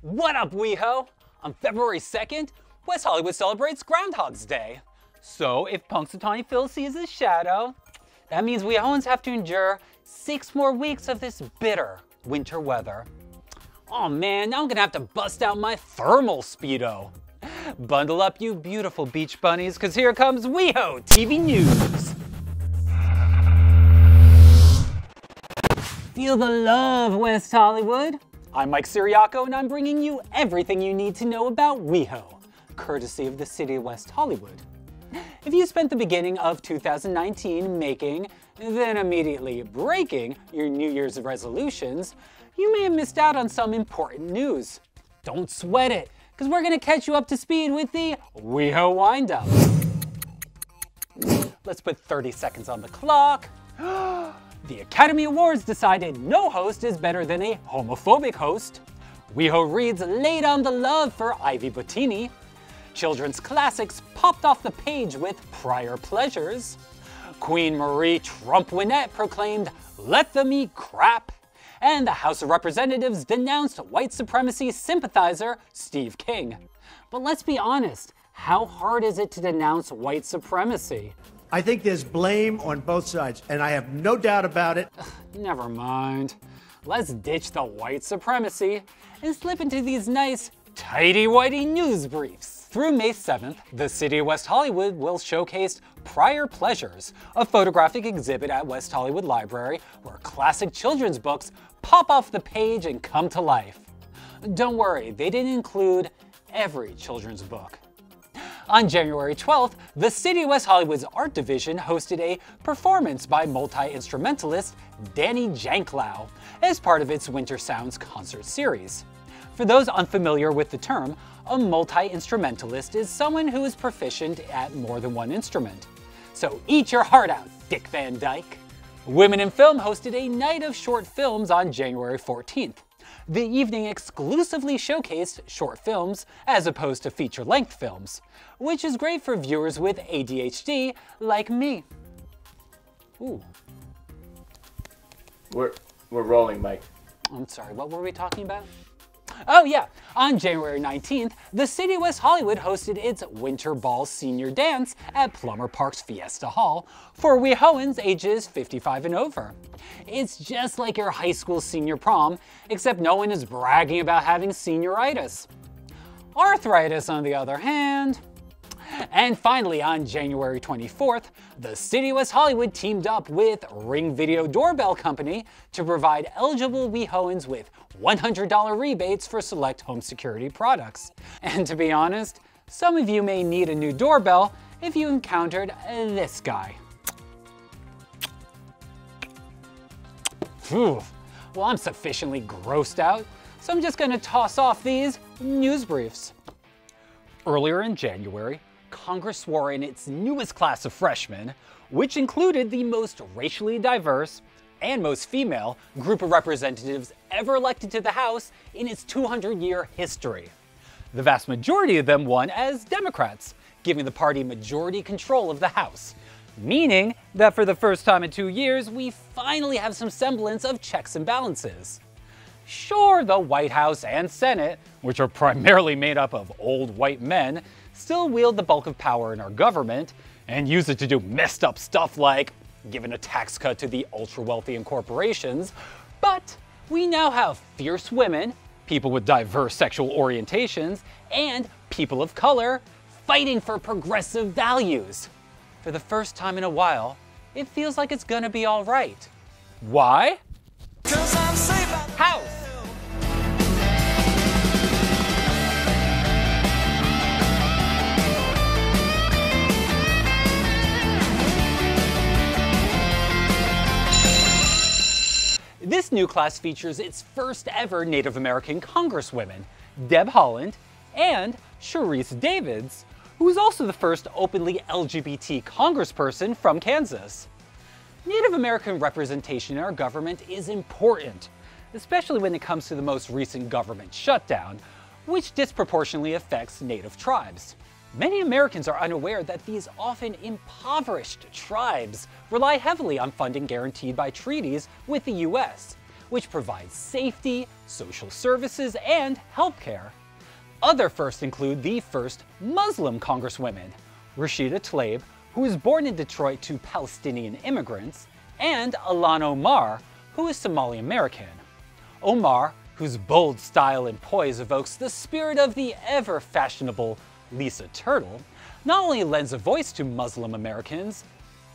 What up, WeHo? On February 2nd, West Hollywood celebrates Groundhog's Day. So if Punxsutawney Phil sees his shadow, that means WeHoans have to endure 6 more weeks of this bitter winter weather. Oh man, now I'm gonna have to bust out my thermal Speedo. Bundle up, you beautiful beach bunnies, because here comes WeHoTV News. Feel the love, West Hollywood. I'm Mike Siriaco, and I'm bringing you everything you need to know about WeHo, courtesy of the city of West Hollywood. If you spent the beginning of 2019 making, then immediately breaking your New Year's resolutions, you may have missed out on some important news. Don't sweat it, because we're going to catch you up to speed with the WeHo Wind-Up. Let's put 30 seconds on the clock. The Academy Awards decided no host is better than a homophobic host. WeHo Reads laid on the love for Ivy Bottini. Children's classics popped off the page with Prior Pleasures. Queen Marie Trump-Winette proclaimed, "Let them eat crap." And the House of Representatives denounced white supremacy sympathizer Steve King. But let's be honest, how hard is it to denounce white supremacy? I think there's blame on both sides, and I have no doubt about it. Never mind. Let's ditch the white supremacy and slip into these nice, tighty-whitey news briefs. Through May 7th, the city of West Hollywood will showcase Prior Pleasures, a photographic exhibit at West Hollywood Library where classic children's books pop off the page and come to life. Don't worry, they didn't include every children's book. On January 12th, the City of West Hollywood's art division hosted a performance by multi-instrumentalist Danny Janklow as part of its Winter Sounds concert series. For those unfamiliar with the term, a multi-instrumentalist is someone who is proficient at more than one instrument. So eat your heart out, Dick Van Dyke. Women in Film hosted a night of short films on January 14th. The evening exclusively showcased short films as opposed to feature-length films, which is great for viewers with ADHD like me. Ooh. We're rolling, Mike. I'm sorry, what were we talking about? Oh yeah, on January 19th, the City of West Hollywood hosted its Winter Ball Senior Dance at Plummer Park's Fiesta Hall for WeHoans ages 55 and over. It's just like your high school senior prom, except no one is bragging about having senioritis. Arthritis, on the other hand. And finally, on January 24th, the City of West Hollywood teamed up with Ring Video Doorbell Company to provide eligible WeHoans with $100 rebates for select home security products. And to be honest, some of you may need a new doorbell if you encountered this guy. Phew. Well, I'm sufficiently grossed out, so I'm just gonna toss off these news briefs. Earlier in January, Congress swore in its newest class of freshmen, which included the most racially diverse and most female group of representatives ever elected to the House in its 200-year history. The vast majority of them won as Democrats, giving the party majority control of the House, meaning that for the first time in 2 years, we finally have some semblance of checks and balances. Sure, the White House and Senate, which are primarily made up of old white men, still wield the bulk of power in our government and use it to do messed up stuff like giving a tax cut to the ultra-wealthy and corporations, but we now have fierce women, people with diverse sexual orientations, and people of color fighting for progressive values. For the first time in a while, it feels like it's gonna be all right. Why? House! This new class features its first ever Native American congresswomen, Deb Haaland and Sharice Davids, who is also the first openly LGBT congressperson from Kansas. Native American representation in our government is important, especially when it comes to the most recent government shutdown, which disproportionately affects Native tribes. Many Americans are unaware that these often impoverished tribes rely heavily on funding guaranteed by treaties with the US, which provides safety, social services, and healthcare. Other firsts include the first Muslim congresswomen, Rashida Tlaib, who was born in Detroit to Palestinian immigrants, and Ilan Omar, who is Somali American. Omar, whose bold style and poise evokes the spirit of the ever-fashionable Lisa Turtle, not only lends a voice to Muslim Americans,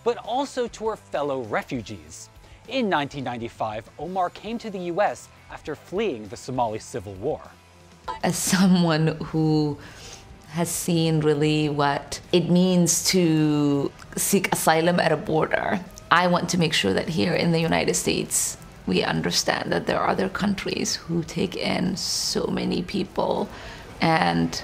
but also to her fellow refugees. In 1995, Omar came to the US after fleeing the Somali Civil War. As someone who has seen really what it means to seek asylum at a border, I want to make sure that here in the United States, we understand that there are other countries who take in so many people, and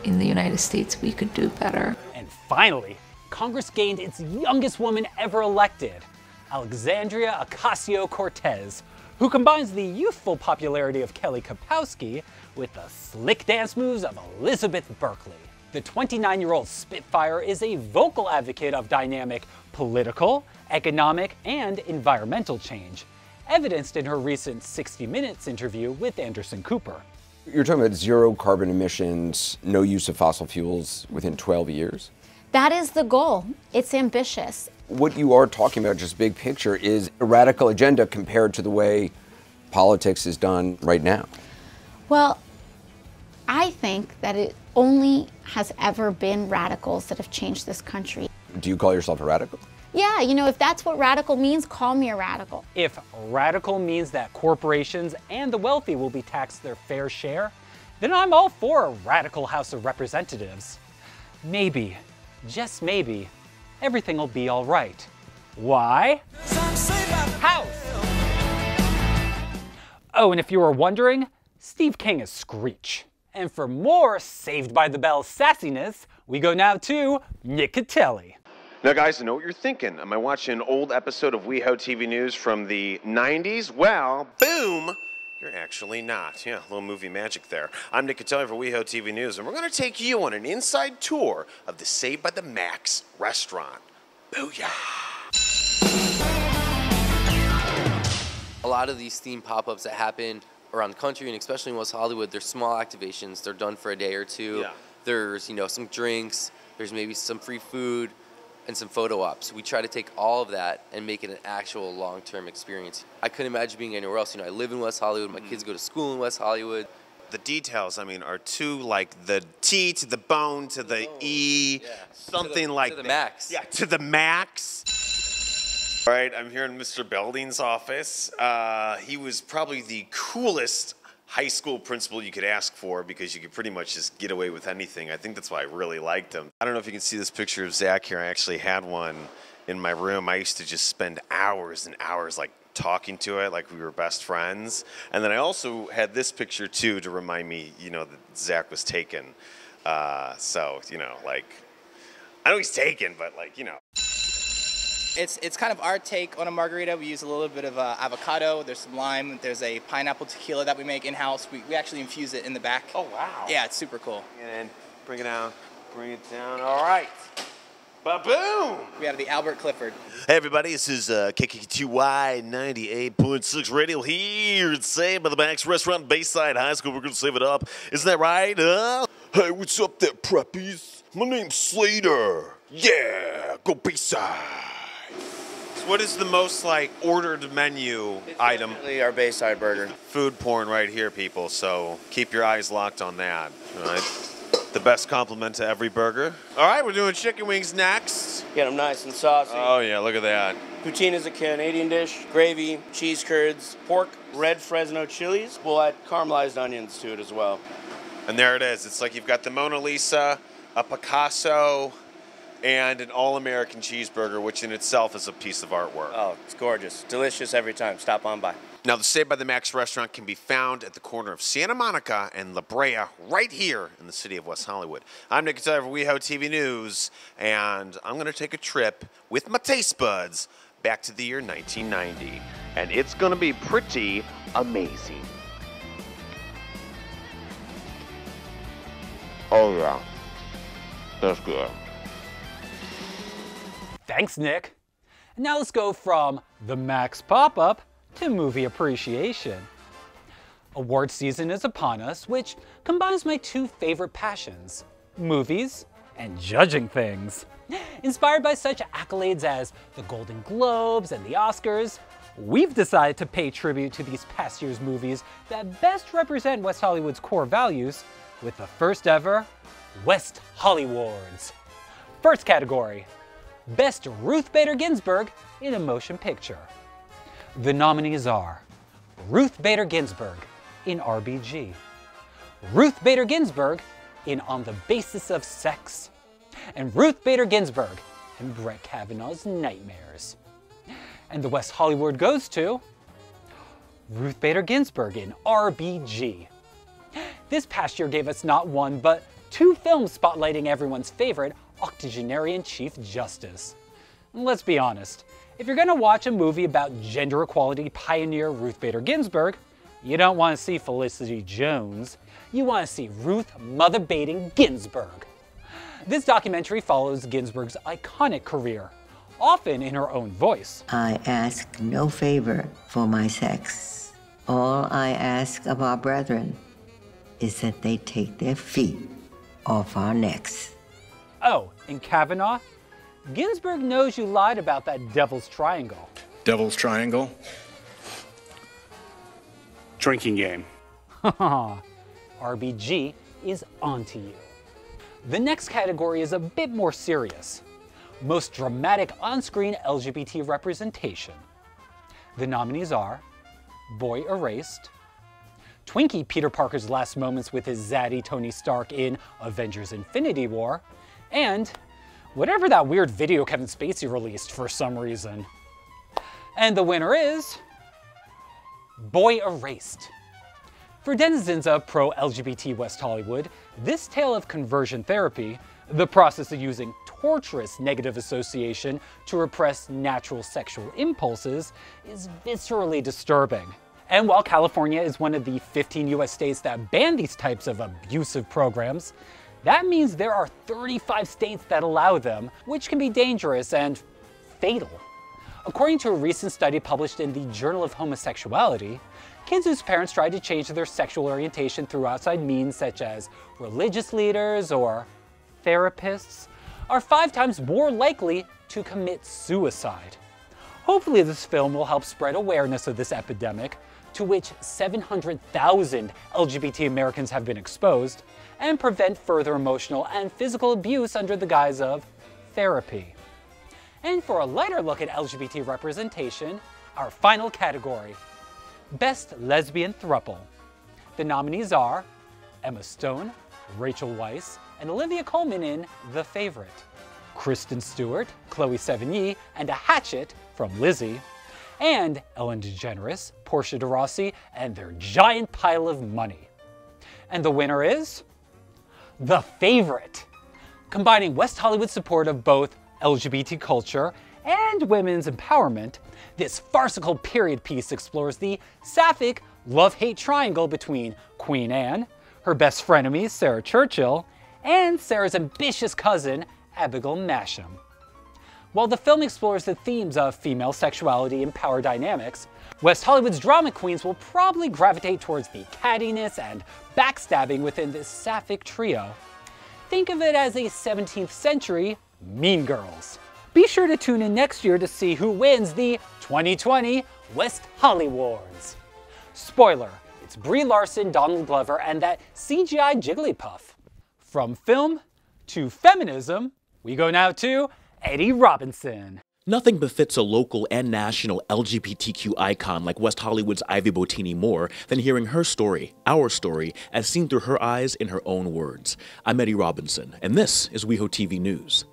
in the United States, we could do better. And finally, Congress gained its youngest woman ever elected, Alexandria Ocasio-Cortez, who combines the youthful popularity of Kelly Kapowski with the slick dance moves of Elizabeth Berkley. The 29-year-old Spitfire is a vocal advocate of dynamic political, economic, and environmental change, evidenced in her recent 60 Minutes interview with Anderson Cooper. You're talking about zero carbon emissions, no use of fossil fuels within 12 years? That is the goal. It's ambitious. What you are talking about, just big picture, is a radical agenda compared to the way politics is done right now. Well, I think that it only has ever been radicals that have changed this country. Do you call yourself a radical? Yeah, you know, if that's what radical means, call me a radical. If radical means that corporations and the wealthy will be taxed their fair share, then I'm all for a radical House of Representatives. Maybe, just maybe, everything will be all right. Why? House! Oh, and if you were wondering, Steve King is Screech. And for more Saved by the Bell sassiness, we go now to Nick Catelli. Now, guys, I know what you're thinking. Am I watching an old episode of WeHoTV News from the 90s? Well, boom! You're actually not. Yeah, a little movie magic there. I'm Nick Catelli for WeHoTV News, and we're going to take you on an inside tour of the Saved by the Max restaurant. Booyah! A lot of these theme pop-ups that happen around the country, and especially in West Hollywood, they're small activations. They're done for a day or two. Yeah. There's, some drinks. There's maybe some free food and some photo ops. We try to take all of that and make it an actual long-term experience. I couldn't imagine being anywhere else. I live in West Hollywood. My kids go to school in West Hollywood. The details, are too like the T to the bone to the E, Yeah. something like to the that. max. Yeah, to the max. All right, I'm here in Mr. Belding's office. He was probably the coolest high school principal you could ask for because you could pretty much just get away with anything. I think that's why I really liked him. I don't know if you can see this picture of Zach here. I actually had one in my room. I used to just spend hours and hours talking to it like we were best friends. And then I also had this picture too to remind me, that Zach was taken. I know he's taken, but It's kind of our take on a margarita. We use a little bit of avocado. There's some lime. There's a pineapple tequila that we make in-house. We actually infuse it in the back. Oh, wow. Yeah, it's super cool. And bring it down. All right. Ba-boom! We have the Albert Clifford. Hey, everybody. This is KKTY 98.6 Radio here at Saved by the Max Restaurant, Bayside High School. We're going to save it up. Isn't that right? Hey, what's up there, preppies? My name's Slater. Yeah, go Bayside. What is the most ordered menu item? Definitely our Bayside burger. Food porn right here, people. So keep your eyes locked on that. All right. The best compliment to every burger. All right, we're doing chicken wings next. Get them nice and saucy. Oh yeah, look at that. Poutine is a Canadian dish. Gravy, cheese curds, pork, red Fresno chilies. We'll add caramelized onions to it as well. And there it is. It's like you've got the Mona Lisa, a Picasso, and an all-American cheeseburger, which in itself is a piece of artwork. Oh, it's gorgeous. Delicious every time. Stop on by. Now, the Saved by the Max restaurant can be found at the corner of Santa Monica and La Brea, right here in the city of West Hollywood. I'm Nick Catelli for WeHoTV News, and I'm going to take a trip with my taste buds back to the year 1990. And it's going to be pretty amazing. Oh, yeah. That's good. Thanks, Nick. And now let's go from the Max pop-up to movie appreciation. Award season is upon us, which combines my two favorite passions, movies and judging things. Inspired by such accolades as the Golden Globes and the Oscars, we've decided to pay tribute to these past year's movies that best represent West Hollywood's core values with the first ever West Hollywards. First category, Best Ruth Bader Ginsburg in a Motion Picture. The nominees are Ruth Bader Ginsburg in RBG, Ruth Bader Ginsburg in On the Basis of Sex, and Ruth Bader Ginsburg in Brett Kavanaugh's Nightmares. And the West Hollywood goes to Ruth Bader Ginsburg in RBG. This past year gave us not one, but two films spotlighting everyone's favorite octogenarian Chief Justice. And let's be honest, if you're gonna watch a movie about gender equality pioneer Ruth Bader Ginsburg, you don't want to see Felicity Jones, you want to see Ruth Mother Bader Ginsburg. This documentary follows Ginsburg's iconic career, often in her own voice. I ask no favor for my sex. All I ask of our brethren is that they take their feet off our necks. Oh, and Kavanaugh? Ginsburg knows you lied about that Devil's Triangle. Devil's Triangle? Drinking game. RBG is onto you. The next category is a bit more serious. Most dramatic on-screen LGBT representation. The nominees are Boy Erased, Twinkie Peter Parker's last moments with his zaddy Tony Stark in Avengers Infinity War, and whatever that weird video Kevin Spacey released for some reason. And the winner is Boy Erased. For denizens of pro-LGBT West Hollywood, this tale of conversion therapy, the process of using torturous negative association to repress natural sexual impulses, is viscerally disturbing. And while California is one of the 15 US states that ban these types of abusive programs, that means there are 35 states that allow them, which can be dangerous and fatal. According to a recent study published in the Journal of Homosexuality, kids whose parents tried to change their sexual orientation through outside means such as religious leaders or therapists are 5 times more likely to commit suicide. Hopefully this film will help spread awareness of this epidemic, to which 700,000 LGBT Americans have been exposed, and prevent further emotional and physical abuse under the guise of therapy. And for a lighter look at LGBT representation, our final category, Best Lesbian Throuple. The nominees are Emma Stone, Rachel Weisz, and Olivia Colman in The Favorite, Kristen Stewart, Chloe Sevigny, and a hatchet from Lizzie, and Ellen DeGeneres, Portia de Rossi, and their giant pile of money. And the winner is The Favorite. Combining West Hollywood's support of both LGBT culture and women's empowerment, this farcical period piece explores the sapphic love-hate triangle between Queen Anne, her best frenemy Sarah Churchill, and Sarah's ambitious cousin Abigail Masham. While the film explores the themes of female sexuality and power dynamics, West Hollywood's drama queens will probably gravitate towards the cattiness and backstabbing within this sapphic trio. Think of it as a 17th century Mean Girls. Be sure to tune in next year to see who wins the 2020 West Hollywards. Spoiler, it's Brie Larson, Donald Glover, and that CGI Jigglypuff. From film to feminism, we go now to Eddie Robinson. Nothing befits a local and national LGBTQ icon like West Hollywood's Ivy Bottini more than hearing her story, our story, as seen through her eyes in her own words. I'm Eddie Robinson, and this is WeHoTV News.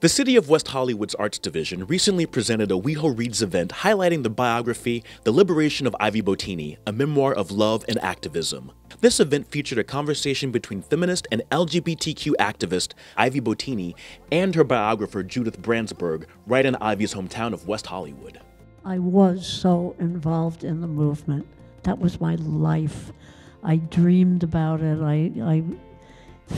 The City of West Hollywood's Arts Division recently presented a WeHo Reads event highlighting the biography, The Liberation of Ivy Bottini, a memoir of love and activism. This event featured a conversation between feminist and LGBTQ activist Ivy Bottini and her biographer Judith Brandsburg, right in Ivy's hometown of West Hollywood. I was so involved in the movement. That was my life. I dreamed about it.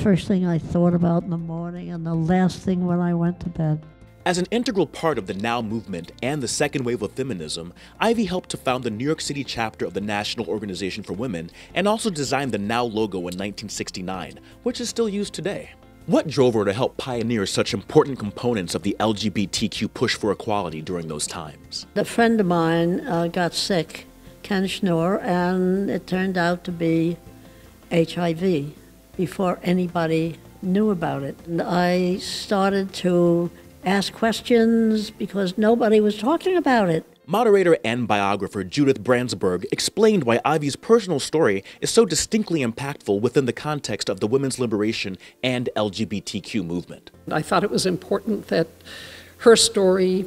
First thing I thought about in the morning and the last thing when I went to bed. As an integral part of the Now movement and the second wave of feminism, Ivy helped to found the New York City chapter of the National Organization for Women and also designed the Now logo in 1969, which is still used today. What drove her to help pioneer such important components of the LGBTQ push for equality during those times? A friend of mine got sick, Ken Schnorr, and it turned out to be HIV before anybody knew about it. And I started to ask questions because nobody was talking about it. Moderator and biographer Judith Brandsburg explained why Ivy's personal story is so distinctly impactful within the context of the women's liberation and LGBTQ movement. I thought it was important that her story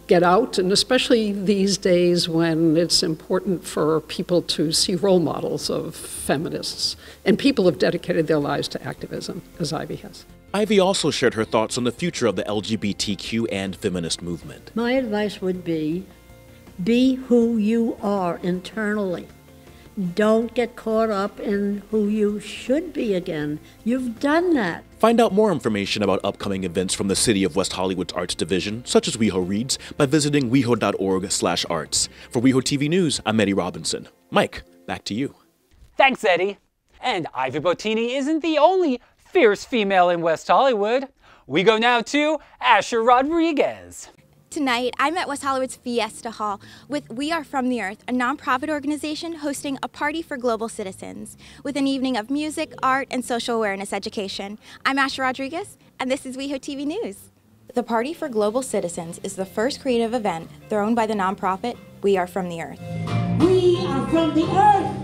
get out, and especially these days when it's important for people to see role models of feminists. And people have dedicated their lives to activism, as Ivy has. Ivy also shared her thoughts on the future of the LGBTQ and feminist movement. My advice would be who you are internally. Don't get caught up in who you should be again. You've done that. Find out more information about upcoming events from the City of West Hollywood's Arts Division, such as WeHo Reads, by visiting weho.org/arts. For WeHoTV News, I'm Eddie Robinson. Mike, back to you. Thanks, Eddie. And Ivy Bottini isn't the only fierce female in West Hollywood. We go now to Asher Rodriguez. Tonight, I'm at West Hollywood's Fiesta Hall with We Are From the Earth, a nonprofit organization hosting a party for global citizens with an evening of music, art, and social awareness education. I'm Asher Rodriguez, and this is WeHoTV News. The Party for Global Citizens is the first creative event thrown by the nonprofit We Are From the Earth. We are from the earth!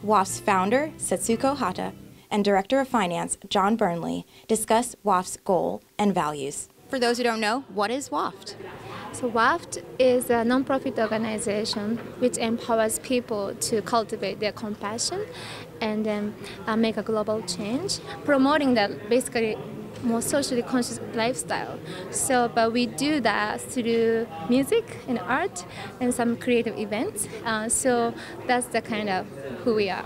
WAF's founder, Setsuko Hata, and Director of Finance, John Burnley, discuss WAF's goal and values. For those who don't know, what is WAFT? So WAFT is a nonprofit organization which empowers people to cultivate their compassion and then make a global change, promoting that basically more socially conscious lifestyle. But we do that through music and art and some creative events. So that's the kind of who we are.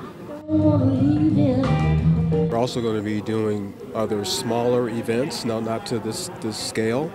We're also going to be doing other smaller events, not to this scale,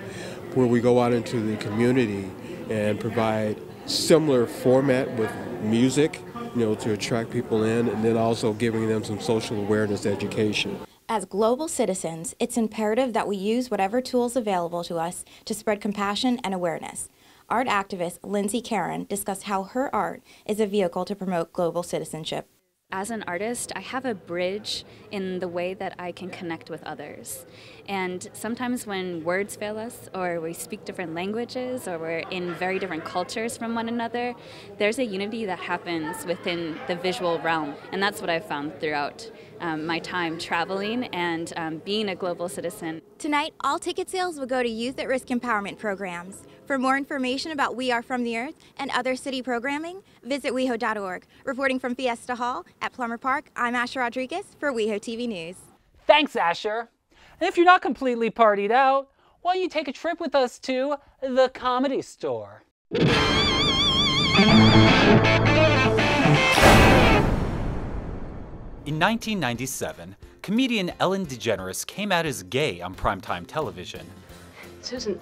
where we go out into the community and provide similar format with music, to attract people in, and then also giving them some social awareness education. As global citizens, it's imperative that we use whatever tools available to us to spread compassion and awareness. Art activist Lindsay Karen discussed how her art is a vehicle to promote global citizenship. As an artist, I have a bridge in the way that I can connect with others. And sometimes when words fail us, or we speak different languages, or we're in very different cultures from one another, there's a unity that happens within the visual realm. And that's what I've found throughout my time traveling and being a global citizen. Tonight, all ticket sales will go to youth at risk empowerment programs. For more information about We Are From the Earth and other city programming, visit weho.org. Reporting from Fiesta Hall at Plummer Park, I'm Asher Rodriguez for WeHoTV News. Thanks, Asher. And if you're not completely partied out, why don't you take a trip with us to the Comedy Store? In 1997, comedian Ellen DeGeneres came out as gay on primetime television. Susan,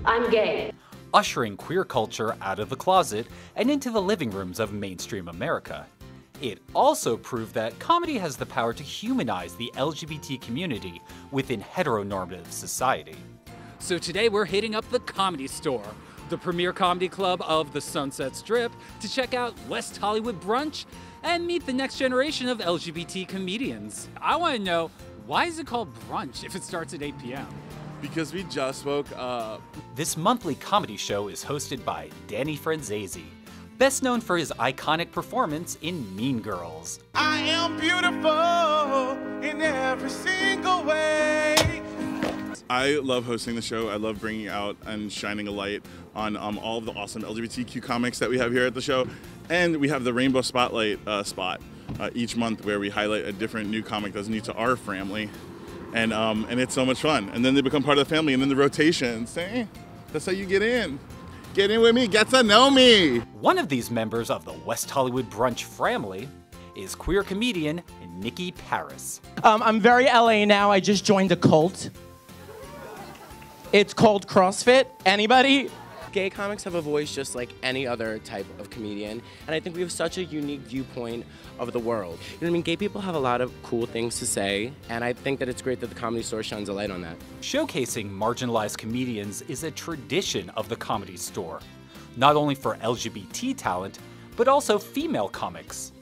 I'm gay. Ushering queer culture out of the closet and into the living rooms of mainstream America. It also proved that comedy has the power to humanize the LGBT community within heteronormative society. So today we're hitting up the Comedy Store, the premier comedy club of the Sunset Strip, to check out West Hollywood brunch and meet the next generation of LGBT comedians. I want to know, why is it called brunch if it starts at 8 p.m.? Because we just woke up. This monthly comedy show is hosted by Danny Franzese, best known for his iconic performance in Mean Girls. I am beautiful in every single way. I love hosting the show. I love bringing out and shining a light on all of the awesome LGBTQ comics that we have here at the show. And we have the Rainbow Spotlight spot each month where we highlight a different new comic that's new to our family. And it's so much fun. And then they become part of the family, and then the rotations. Hey, that's how you get in. Get in with me, get to know me. One of these members of the West Hollywood brunch family is queer comedian Nikki Paris. I'm very LA now. I just joined a cult. It's called CrossFit. Anybody? Gay comics have a voice just like any other type of comedian, and I think we have such a unique viewpoint of the world. You know what I mean? Gay people have a lot of cool things to say, and I think that it's great that the Comedy Store shines a light on that. Showcasing marginalized comedians is a tradition of the Comedy Store, not only for LGBT talent, but also female comics.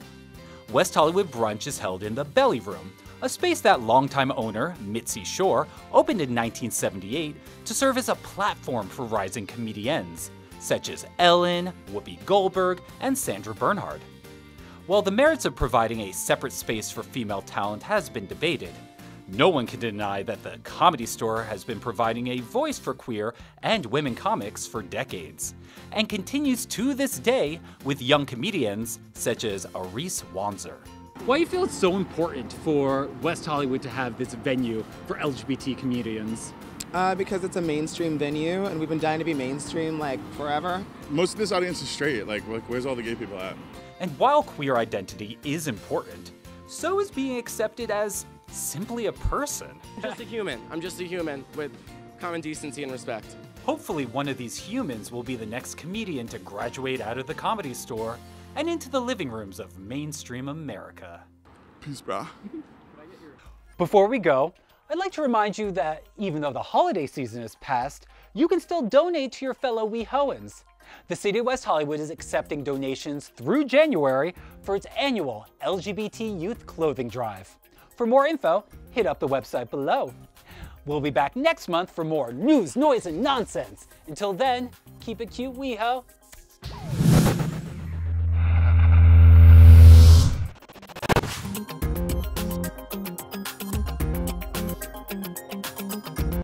West Hollywood Brunch is held in the Belly Room, a space that longtime owner, Mitzi Shore, opened in 1978 to serve as a platform for rising comedians, such as Ellen, Whoopi Goldberg, and Sandra Bernhard. While the merits of providing a separate space for female talent has been debated, no one can deny that the Comedy Store has been providing a voice for queer and women comics for decades, and continues to this day with young comedians such as Arise Wanzer. Why do you feel it's so important for West Hollywood to have this venue for LGBT comedians? Because it's a mainstream venue, and we've been dying to be mainstream like forever. Most of this audience is straight. Like where's all the gay people at? And while queer identity is important, so is being accepted as simply a person. I'm just a human. I'm just a human with common decency and respect. Hopefully one of these humans will be the next comedian to graduate out of the Comedy Store and into the living rooms of mainstream America. Peace, brah. Before we go, I'd like to remind you that even though the holiday season is past, you can still donate to your fellow WeHoans. The City of West Hollywood is accepting donations through January for its annual LGBT Youth Clothing Drive. For more info, hit up the website below. We'll be back next month for more news, noise, and nonsense. Until then, keep it cute, WeHo.